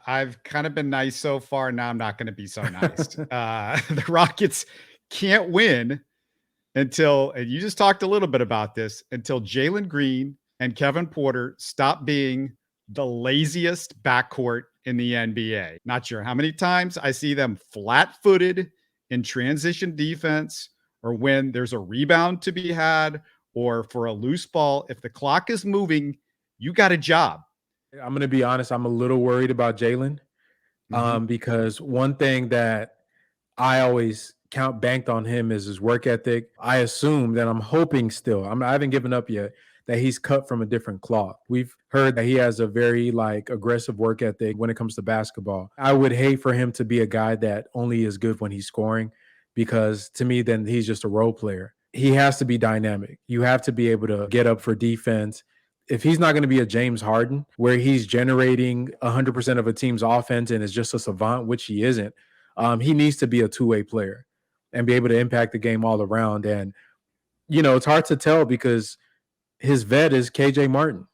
I've kind of been nice so far. Now I'm not going to be so nice. The Rockets can't win until, and you just talked a little bit about this, until Jalen Green and Kevin Porter stop being the laziest backcourt in the NBA. Not sure how many times I see them flat footed in transition defense, or when there's a rebound to be had, or for a loose ball. If the clock is moving, you got a job. I'm going to be honest. I'm a little worried about Jalen Mhm. because one thing that I always banked on him is his work ethic. I assume that I'm hoping still, I haven't given up yet, that he's cut from a different cloth. We've heard that he has a very aggressive work ethic when it comes to basketball. I would hate for him to be a guy that only is good when he's scoring, because to me, then he's just a role player. He has to be dynamic. You have to be able to get up for defense. If he's not going to be a James Harden, where he's generating 100% of a team's offense and is just a savant, which he isn't, he needs to be a two-way player and be able to impact the game all around. And, it's hard to tell because his vet is KJ Martin.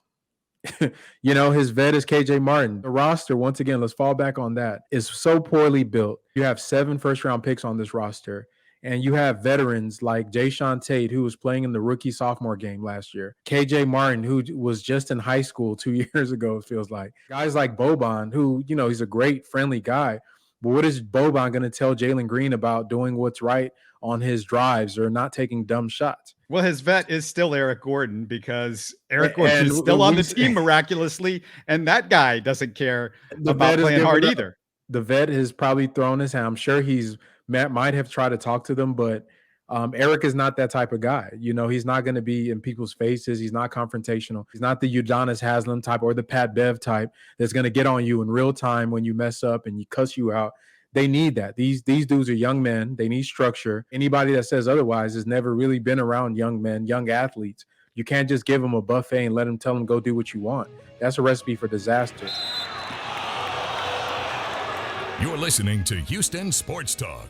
His vet is KJ Martin. The roster, once again, let's fall back on that, is so poorly built. You have 7 first-round picks on this roster, and you have veterans like Jayshawn Tate, who was playing in the rookie sophomore game last year. KJ Martin, who was just in high school 2 years ago, it feels like. Guys like Boban, who, he's a great, friendly guy. But what is Boban going to tell Jalen Green about doing what's right on his drives or not taking dumb shots? Well, his vet is still Eric Gordon, because Eric Gordon And is still on the team miraculously, and that guy doesn't care about playing hard either. The vet has probably thrown his hand. I'm sure might have tried to talk to them, but Eric is not that type of guy. He's not going to be in people's faces. He's not confrontational. He's not the Udonis Haslem type or the Pat Bev type that's going to get on you in real time when you mess up and you cuss you out. They need that. These dudes are young men. They need structure. Anybody that says otherwise has never really been around young men, young athletes. You can't just give them a buffet and tell them go do what you want. That's a recipe for disaster. You're listening to Houston Sports Talk.